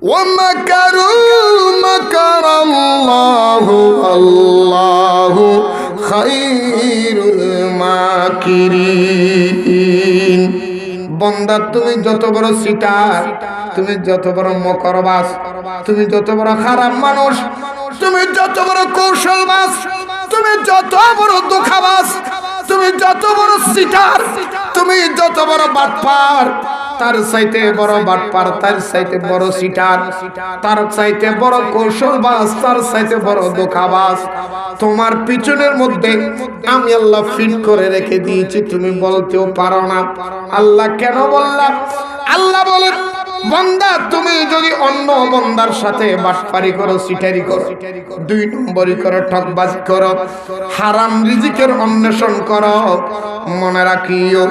ومكروا مكر الله والله خير الماكرين। বন্দা তুমি যত বড় সিটার, তুমি যত বড় মকরবাজ, তুমি যত বড় খারাপ মানুষ, তুমি যত বড় কৌশলবাজ, তুমি যত বড় ধোঁকাবাজ, তুমি যত বড় সিটার, তুমি যত বড় বাটপার, তার চাইতে বড় বাটপার, তার চাইতে বড় সিটার, তার চাইতে বড় কৌশলবাজ, তার চাইতে বড় ধোঁকাবাজ তোমার পিছনের মধ্যে আমি আল্লাহ ফিট করে রেখে দিয়েছি, তুমি বলতেও পারো না। আল্লাহ কেন বললাম? আল্লাহ বলেন, বান্দা তুমি যদি অন্য বান্দার সাথে বাটপারি করো, সিটারি করো, দুই নম্বরি করো, ঠকবাজি করো, হারাম রিজিকের অন্বেষণ করো, মনে রাখিও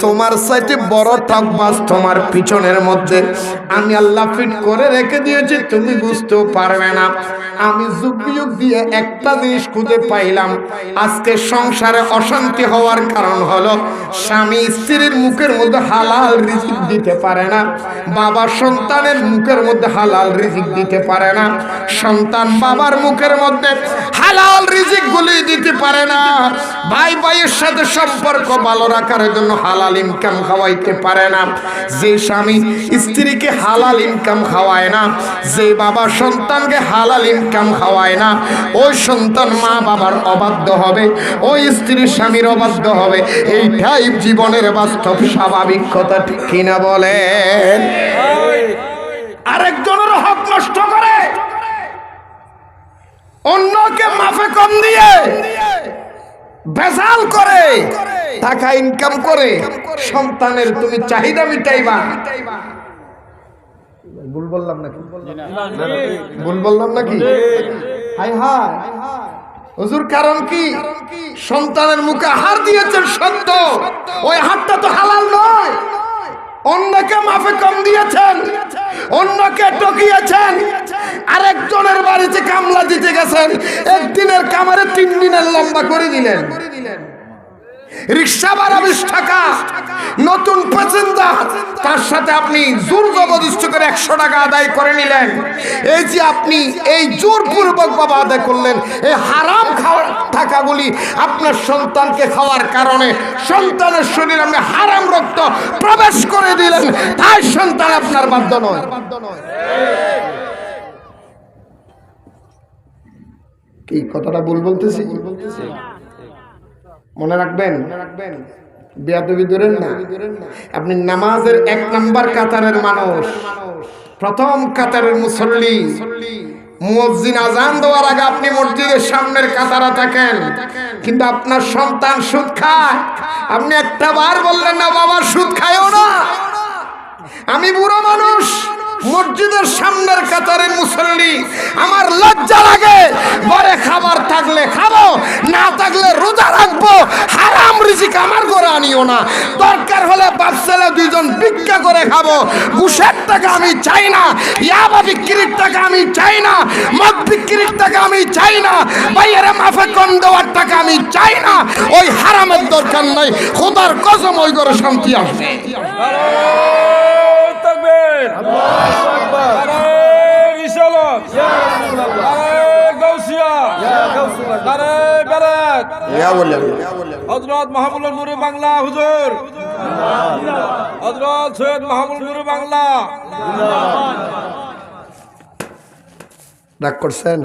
তোমার চাইতে বড় ঠকবাজ তোমার পিছনের মধ্যে আমি আল্লাহ ফিট করে রেখে দিয়েছি, তুমি বুঝতেও পারবে না। আমি যুগ বিয়োগ দিয়ে একটা জিনিস খুঁজে পাইলাম, আজকে সংসারে অশান্তি হওয়ার কারণ হলো স্বামী স্ত্রীর মুখের মধ্যে হালাল রিজিক দিতে পারে না, বাবা সন্তানের মুখের মধ্যে হালাল রিজিক দিতে পারে না, সন্তান বাবার মুখের মধ্যে হালাল রিজিক গুলি দিতে পারে না, ভাই ভাইয়ের সাথে সম্পর্ক ভালো রাখার জন্য হালাল ইনকাম খাওয়াইতে পারে না। যে স্বামী স্ত্রীকে হালাল ইনকাম খাওয়ায় না, যে বাবা সন্তানকে হালাল ইনকাম খাওয়ায় না, ওই সন্তান মা বাবার অবাধ্য হবে, ওই স্ত্রী স্বামীর অবাধ্য হবে। এইটাই জীবনের বাস্তব স্বাভাবিক কথা, ঠিক কিনা বলেন? আরেকজনের হক নষ্ট করে, অন্যকে মাফে কম দিয়ে ভেজাল করে, টাকা ইনকাম করে সন্তানের তুমি চাহিদা মিটাইবা। ভুল বললাম নাকি? ভুল বললাম নাকি? হায় হায় হুজুর, কারণ কি? সন্তানের মুখে হার দিয়েছেন সত্য, ওই হারটা তো হালাল নয়। অন্যকে মাফে কম দিয়েছেন, অন্যকে টকিয়েছেন, আরেকজনের বাড়িতে কামলা দিতে গেছেন, একদিনের কামারে 3 দিনের লম্বা করে দিলেন। রিক্সা ভাড়া 20 টাকা, নতুন প্যাসেঞ্জার, তার সাথে আপনি জোর জবরদস্তি করে 100 টাকা আদায় করে নিলেন। এই যে আপনি এই জোরপূর্বক বাবা আদায় করলেন, এই হারাম খাওয়ার টাকাগুলি আপনার সন্তানকে খাওয়ার কারণে সন্তানের শরীরে আপনি হারাম রক্ত প্রবেশ করে দিলেন, তাই সন্তান আপনার বাধ্য নয়। কি কথাটা ভুল বলতেছি? মনে রাখবেন, বেয়াদবি ধরেন না। আপনি নামাজের 1 নাম্বার কাতারের মানুষ, প্রথম কাতারের মুসল্লি, মুয়াজ্জিন আযান দেওয়ার আগে আপনি মসজিদের সামনের কাতারে থাকেন, কিন্তু আপনার সন্তান সুদ খায়, আপনি একটা বার বললেন না বাবা সুদ খায়ও না। আমি বুড়ো মানুষ, মসজিদের সামনের কাতারের মুসল্লি, আমার লজ্জা লাগে। ঘরে খাবার থাকলে খাবো, না থাকলে রোজা রাখবো, হারাম রিজিক আমার ঘরে আনিও না। দরকার হলে বাপ ছেলে 2 জন ভিক্ষা করে খাবো, ঘুষের টাকা আমি চাই না, ইয়াবা বিক্রির টাকা আমি চাই না, মদ বিক্রির টাকা আমি চাই না, ভাইয়ের মাফে কম দেওয়ার টাকা আমি চাই না। ওই হারামের দরকার নাই, খোদার কসম ওই ঘরে শান্তি আসবে। হযরত মাহমুদুল নূরে বাংলা হুজুর, হযরত সৈয়দ মাহমুদুল নূরে বাংলা। রাগ করছেন?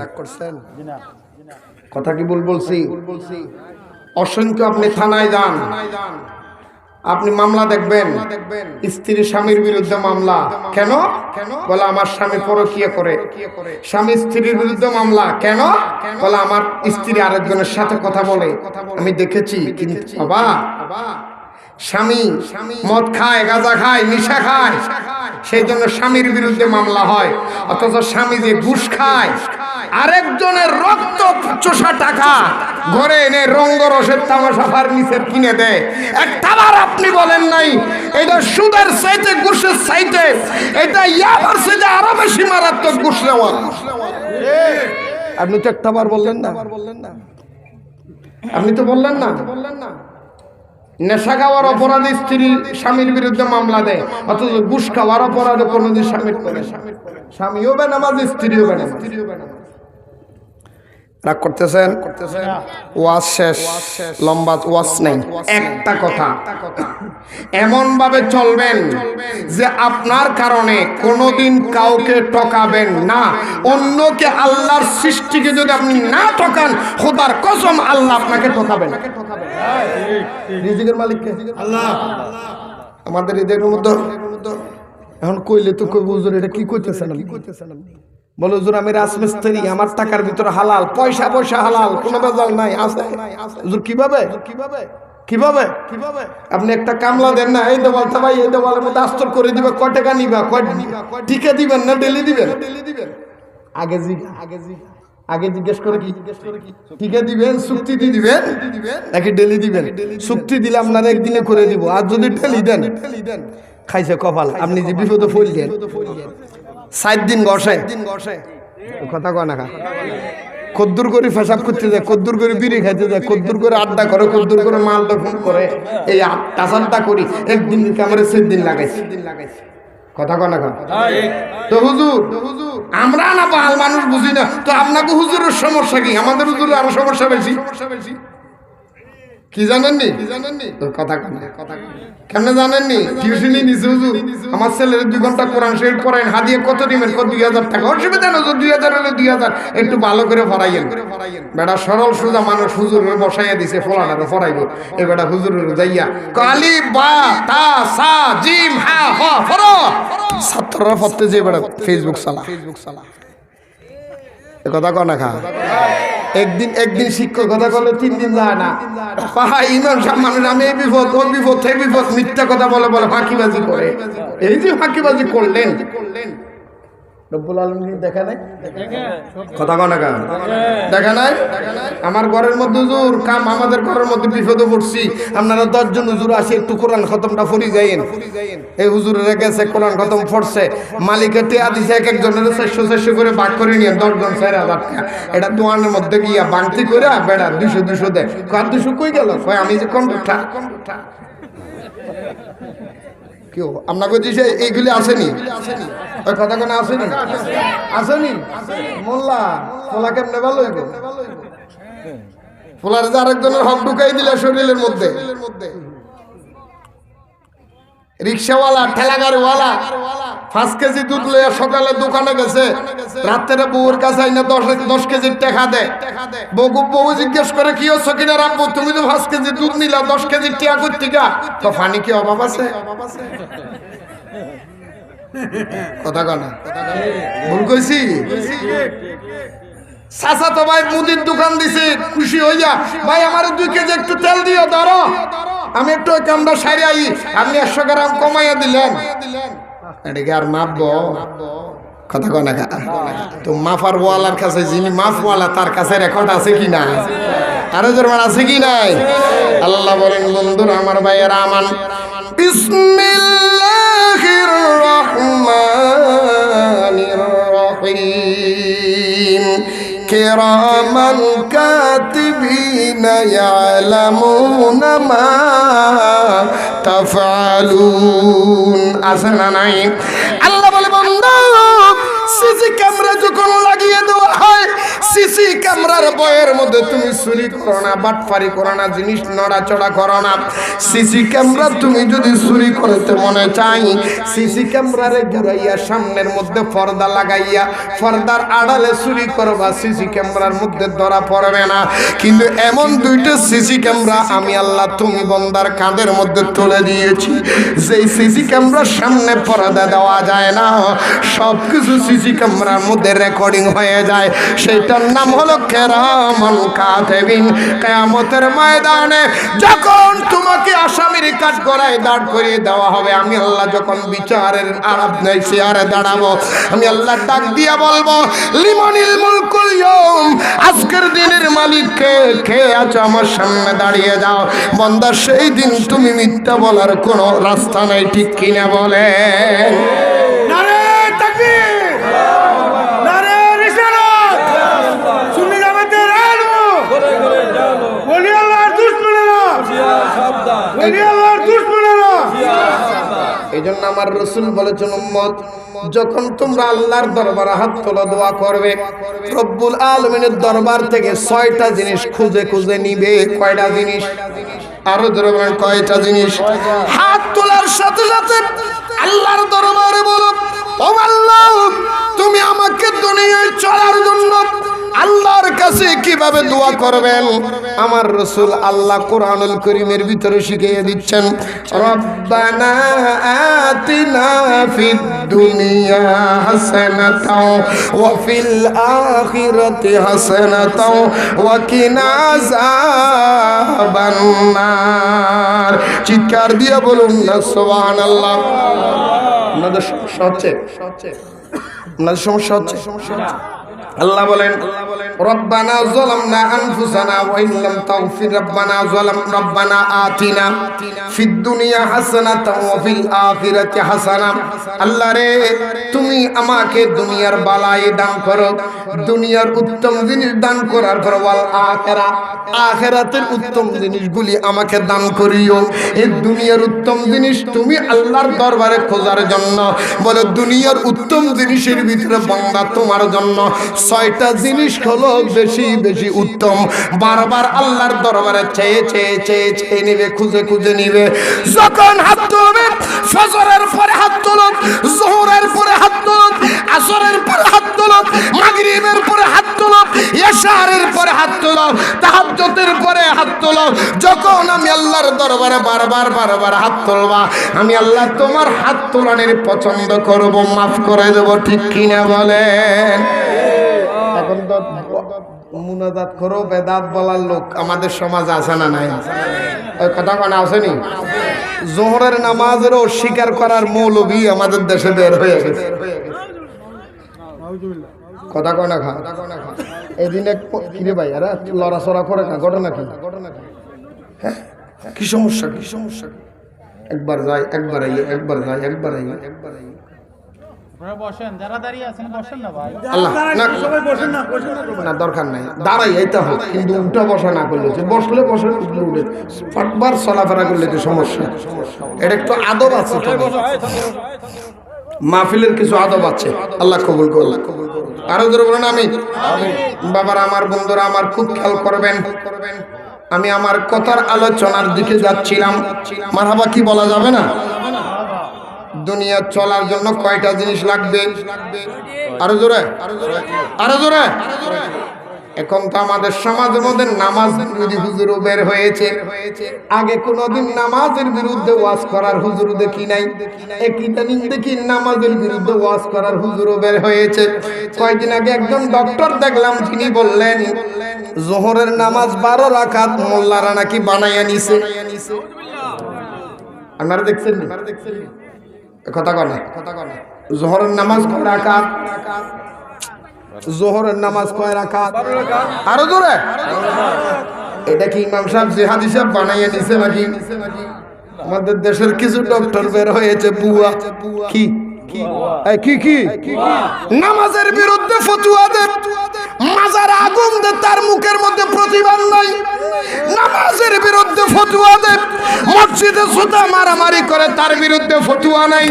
কথা কি ভুল বলছি? অসংখ্য আপনি থানায় যান, আপনি মামলা দেখবেন, স্ত্রী স্বামীর বিরুদ্ধে মামলা। কেন? বলে আমার স্বামী পরকীয়া করে। স্বামী স্ত্রীর বিরুদ্ধে মামলা কেন? বলে আমার স্ত্রী আরেকজনের সাথে কথা বলে, আমি দেখেছি। কিন্তু বাবা, স্বামী মদ খায়, গাঁজা খায়, নেশা খায়, সেই জন্য স্বামীর বিরুদ্ধে মামলা হয়। অথচ স্বামী যে ঘুষ খায়, আরেকজনের রক্ত চোষা টাকা ঘরে এনে রঙ্গরসের তামাশা ফার্নিচার কিনে দেয়, একটাবার আপনি বলেন নাই এটা সুদের চাইতে ঘুষের চাইতে এটা ইয়াবার চাইতে আরো বেশি মারাত্মক ঘুষ নেওয়া? আপনি তো একটাবার বললেন না, আপনি তো বললেন না। নেশা খাওয়ার অপরাধে স্ত্রী স্বামীর বিরুদ্ধে মামলা দেয়, অথচ ঘুষ খাওয়ার অপরাধে কোনোদিন স্বামীর করে স্বামীও বেনামাজ স্ত্রীও বেনামাজ। রাগ করতেছেন? ওয়াজ শেষ, লম্বা ওয়াজ নেই, একটা কথা, এমন ভাবে চলবেন যে আপনার কারণে কোনোদিন কাউকে ঠকাবেন না। অন্যকে, আল্লাহর সৃষ্টিকে যদি আপনি না ঠকান, খোদার কসম আল্লাহ আপনাকে ঠকাবেন। রিজিকের মালিক কে? আল্লাহ। আমাদের হৃদয়ের মধ্যে এখন কইলে তো কই, হুজুর এটা কি কইতেছেন? বলো হুজুর আমি রাজমিস্ত্রি, আমার টাকার ভিতরে হালাল, পয়সা পয়সা হালাল, কোনো বেজাল নাই, আছে। হুজুর কিভাবে কিভাবে কিভাবে আপনি একটা কামলা দেন না, এই দেওয়ালটা ভাই, এই দেওয়ালের মধ্যে আস্তর করে দিবে, কয় টাকা নিবা, টিকে দিবেন না ডেলি দিবেন? আগে জিজ্ঞেস করে কি টিকে দিবেন, চুক্তি দিবেন নাকি ডেলি দিবেন? চুক্তি দিলে আপনার একদিনে করে দিব, আর যদি ডেলি দেন খাইছে কপাল, আপনি যে বিপদে পড়লেন। 7 দিন গসায় কথা কয় না, কদ্দুর করে পেশাব করতে যায়, কদ্দুর করে বিড়ি খাইতে যায়, কদ্দুর করে আড্ডা করে, কদ্দুর করে মাল দখল করে, এই আড্ডা করি, একদিন ক্যামেরা 7 দিন লাগাইছে। কথা কয় না? তো হুজুর আমরা না বাল মানুষ বুঝি না, তো আপনাকে হুজুরের সমস্যা কি? আমাদের হুজুরের আরো সমস্যা বেশি। কি জানেননি? কথা কেমনে জানেননি? টিউশনি নিছে হুজুর, আমার ছেলের 2 ঘন্টা কোরআন শরীফ পড়াইন, হাদিয়া কত দিবেন? 2000 টাকা। অসুবিধা না, 2000 হলে 2000, একটু ভালো করে পড়াইয়েন। বেটা সরল সোজা মানুষ, হুজুরের বসাইয়া দিছে, ফলানারে পড়াইবো। এই বেটা হুজুরের যাইয়া আলিফ বা তা সা জিম হা হ পড়ো, ছাত্ররা পড়তে যে বেটা ফেসবুক চালা। কথা কয় না খা? একদিন শিক্ষক কথা বলে 3 দিন যায় না, ইমাম সাহেব মানুষ, আমি এই বিপদ ওই বিপদ সেই বিপদ, মিথ্যা কথা বলে ফাঁকিবাজি করে। এই যে ফাঁকিবাজি করলেন, রব্বুল আলামিন দেখা নাই? কথা কয় না, দেখা নাই? আমার ঘরের মধ্যে হুজুর কাম, আমাদের ঘরের মধ্যে বিপদে পড়ছি, আপনারা 10 জন হুজুর আসি, একটু কোরআন খতমটা পড়ি যাইয়েন। এই হুজুরের গেছে, কোরআন খতম পড়ছে, মালিকের টিয়া দিছে, এক একজনের 400 করে ভাগ করে নিয়ে 10 জন 4000 টাকা। এটা দোয়ানের মধ্যে গিয়া বাংতি করে বেড়া 200 দেয়। 200 কই গেল? আমি যে কন্ট্রাক্টর কেউ আপনাকে দিছে, এইগুলি আসেনি? ওই কথা কেন আসেনি? মোল্লা ফোলা কেমনে ভালো হইব? ফোলার যে আরেকজনের হক ঢুকাই দিলে শরীরের মধ্যে। রিক্সাওয়ালা, ঠেলাগাড়িওয়ালা 5 কেজি দুধ লইয়া সকালে দোকানে গেছে, রাত্রে বউর কাছে আইনা 10 কেজির টাকা দেয়। বউ জিজ্ঞেস করে কি হচ্ছে কিনা রাখবো, তুমি তো 5 কেজি দুধ নিলা, 10 কেজির টাকা করতে গা, তো ফানি কি অভাব আছে? কথা কনা ভুল কইছি? চাচা তো ভাই মুদির দোকান দিছে, খুশি হইয়া ভাই আমার 2 কেজি একটু তেল দিও, ধরো আমি একটু ওই কামটা সারি আই, আপনি 100 গ্রাম কমাইয়া দিলেন, এটাকে আর মাপবো? কথা কনা। তো মাফার ওয়ালার কাছে, যিনি মাফওয়ালা, তার কাছে রেকর্ড আছে কি না? আরো জোরমান আছে কি নাই? আল্লাহ বলেন, বন্ধুরা আমার ভাইয়েরা আমার, বিসমিল্লাহির রহমানির রহিম, কিরামান কাতিবিনা ইয়ালামুনা মা তাফআলুন। আছে না নাই? আল্লাহ বলে, বান্দা সিসি ক্যামেরা যখন লাগিয়ে দেওয়া হয়, সিসি ক্যামেরার বয়ের মধ্যে তুমি চুরি করো না, বাটপারি করো না, জিনিস নড়াচড়া করো না। সিসি ক্যামেরা তুমি যদি চুরি করতে মনে চাই, সিসি ক্যামেরারে ঘুরাইয়া সামনের মধ্যে পর্দা লাগাইয়া পর্দার আড়ালে চুরি করবা, সিসি ক্যামেরার মধ্যে ধরা পড়বে না। কিন্তু এমন 2টা সিসি ক্যামেরা আমি আল্লাহ তুমি বান্দার কাঁধের মধ্যে তুলে দিয়েছি, যেই সিসি ক্যামেরার সামনে পর্দা দেওয়া যায় না, সবকিছু সিসি ক্যামেরার মধ্যে রেকর্ডিং হয়ে যায়। সেটার নাম হলো কিরামান কাতিবিন। কিয়ামতের ময়দানে যখন তোমাকে আসামির কাঠগড়ায় দাঁড় করিয়ে দেওয়া হবে, আমি আল্লাহ যখন বিচারের চেয়ারে দাঁড়াবো, আমি আল্লাহ ডাক দিয়া বলবো, লিমানিল মুলকুল ইয়াউম, আজকের দিনের মালিক কে? কে আছো আমার সামনে দাঁড়িয়ে যাও। বান্দা সেই দিন তুমি মিথ্যা বলার কোনো রাস্তা নাই, ঠিক কিনা বলে? জন্য আমার রাসূল বলেছেন উম্মত যখন তোমরা আল্লাহর দরবারে হাত তোলা দোয়া করবে রব্বুল আলামিনের দরবার থেকে 6টা জিনিস খুঁজে খুঁজে নিবে কয়টা জিনিস আরো জোরে বলেন কয়টা জিনিস হাত তোলার সাথে সাথে আল্লাহর দরবারে বলো ও আল্লাহ তুমি আমাকে দুনিয়ায় চলার জন্য আল্লাহর কাছে কিভাবে দোয়া করবেন আমার রাসূল আল্লাহ কোরআনুল কারীমের ভিতরে শিখিয়ে দিচ্ছেন রব্বানা আতিনা ফিদ দুনিয়া হাসানাতাও ওয়া ফিল আখিরাতি হাসানাতাও ওয়া কিনা আযাবান নার চিৎকার দিয়ে বলুন না সুবহানাল্লাহ আপনাদের সমস্যা হচ্ছে আপনাদের সমস্যা হচ্ছে আল্লাহ বলেন রব্বানা যালামনা আনফুসানা ওয়া ইল্লাম তাগফির রব্বানা আতিনা ফিদ দুনিয়া হাসানাতাও ওয়া ফিল আখিরাতি হাসানা আল্লাহ রে তুমি আমাকে দুনিয়ার বালাই দান করো দুনিয়ার উত্তম জিনিস দান করার পর ওয়াল আখিরাতের উত্তম জিনিসগুলি আমাকে দান করিও এই দুনিয়ার উত্তম জিনিস তুমি আল্লাহর দরবারে খোঁজার জন্য বলে দুনিয়ার উত্তম জিনিসের ভিতরে বান্দা তোমার জন্য 6টা জিনিস হলো বেশি বেশি উত্তম বারবার আল্লাহর দরবারে চেয়ে চেয়ে চেয়ে চেয়ে নিবে খুঁজে খুঁজে নিবে যখন হাত তুলবে ফজরের পরে হাত তুলুন যোহরের পরে হাত তুলুন আসরের পরে হাত তুলুন মাগরিবের পরে হাত তুলুন ইশারের পরে হাত তুলুন তাহাজ্জুদের পরে হাত তুলুন যখন আমি আল্লাহর দরবারে বারবার বারবার হাত তুলবা আমি আল্লাহ তোমার হাত তোলানের পছন্দ করব মাফ করে দেব ঠিক কিনা বলেন এখন তো মুনাজাত করো বেদাত বলার লোক আমাদের সমাজে আছে না নাই ওই কথা কোন আসেনি যোহরের নামাজেরও স্বীকার করার মৌলবী আমাদের দেশে বের হয়ে গেছে কথা কয় না খা এই দিনে কিরে ভাই আরে লড়াচড়া করে না ঘটনা কি হ্যাঁ কি সমস্যা কি সমস্যা একবার যাই একবার আই একবার যাই একবার আই একবার আই বসেন যারা দাঁড়িয়ে আছেন বসেন না ভাই আল্লাহ না সবাই বসেন না না দরকার নাই দাঁড়াই এইটা হোক কিন্তু উল্টা বসা না করলে বসলে বসে উঠলে উঠে ফাটবার চলাফেরা করলে তো সমস্যা এটা একটু আদব আছে মাহফিলের কিছু আদব আছে আল্লাহ কবুল করুন আরো জোরে বলেন আমি বাবার আমার বন্ধুরা আমার খুব খেয়াল করবেন আমি আমার কথার আলোচনার দিকে যাচ্ছিলাম মারহাবা কি বলা যাবে না দুনিয়া চলার জন্য কয়টা জিনিস লাগবে আরো জোরে আরো জোরে এখন তো আমাদের সমাজের মধ্যে নামাজ বিরোধী হুজুর বের হয়েছে আগে কোনোদিন নামাজের বিরুদ্ধে ওয়াজ করার হুজুর দেখি নাই ইদানিং দেখি নামাজের বিরুদ্ধে ওয়াজ করার হুজুর বের হয়েছে কয়েকদিন আগে একজন ডক্টর দেখলাম তিনি বললেন যোহরের নামাজ 12 রাকাত মোল্লারা নাকি বানাইয়া নিছে আপনারা দেখছেন কথা কয় যোহরের নামাজ কয় রাকাত যোহরের নামাজ কয় রাকাত আরো জোরে এটা কি ইমাম সাহেব জিহাদি সাহেব বানাইয়া দিছে নাকি আমাদের দেশের কিছু ডক্টর বের হয়েছে বুয়া কি কি কি নামাজের বিরুদ্ধে ফতোয়া দেয় মাজারে আগুন দেয় তার মুখের মধ্যে প্রতিবাদ নাই নামাজের বিরুদ্ধে ফতোয়া দেয় মসজিদে জুতা মারামারি করে তার বিরুদ্ধে ফতোয়া নাই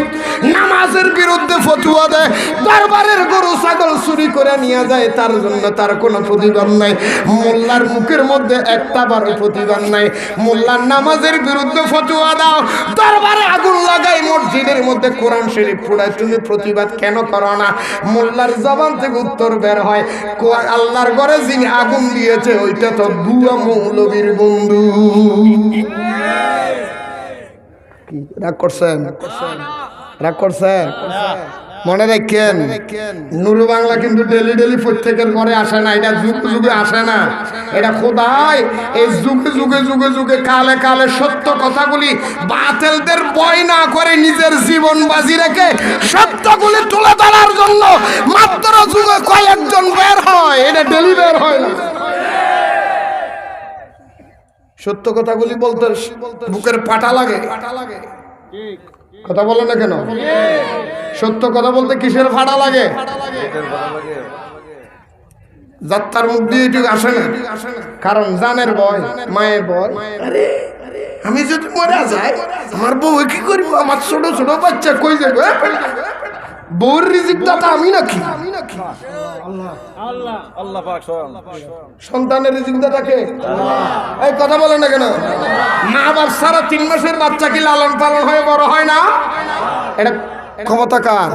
নামাজের বিরুদ্ধে ফতোয়া দেয় দরবারের গরু ছাগল চুরি করে নিয়ে যায় তার জন্য তার কোনো প্রতিবাদ নাই মোল্লার মুখের মধ্যে একটা বারো প্রতিবাদ নাই মোল্লার নামাজের বিরুদ্ধে ফতোয়া দাও দরবারে আগুন লাগাই মসজিদের মধ্যে কোরআন শরীফ পড়ায় তুমি প্রতিবাদ কেন করো না মোল্লার জবান থেকে উত্তর বের হয় আল্লাহর ঘরে যিনি আগুন দিয়েছে ওইটা তো বুয়া মৌলবীর বন্ধু কি রাগ করছেন রাগ করছেন মনে রাখেন নুরু বাংলা কিন্তু ডেলি ডেলি প্রত্যেকের ঘরে আসে না এটা যুগ যুগে আসে না এটা খোদাই এই যুগে যুগে যুগে যুগে কালে কালে সত্য কথাগুলি বাতিলদের ভয় না করে নিজের জীবন বাজি রেখে সত্যগুলি তুলে ধরার জন্য মাত্র যুগে কয়েকজন বের হয় এটা ডেলি বের হয় না সত্য কথাগুলি বলতে বুকের পাটা লাগে কথা বলে না কেন সত্য কথা বলতে কিসের ফাটা লাগে যাত্রার মুখ দিয়ে এটুকু আসে না কারণ জানের ভয় মায়ের ভয় আমি যদি মরে যাই আমার বউ কি করবো? আমার ছোট ছোট বাচ্চা কই যাবে? বউর রিজিক দাতা আমি নাকি? আল্লাহ পাক স্বয়ং। সন্তানের রিজিক দাতাকে এই কথা বলে না কেন? মা বাপ সারা 3 মাসের বাচ্চা কি লালন পালন হয়ে বড় হয় না? এটা ক্ষমতা কার?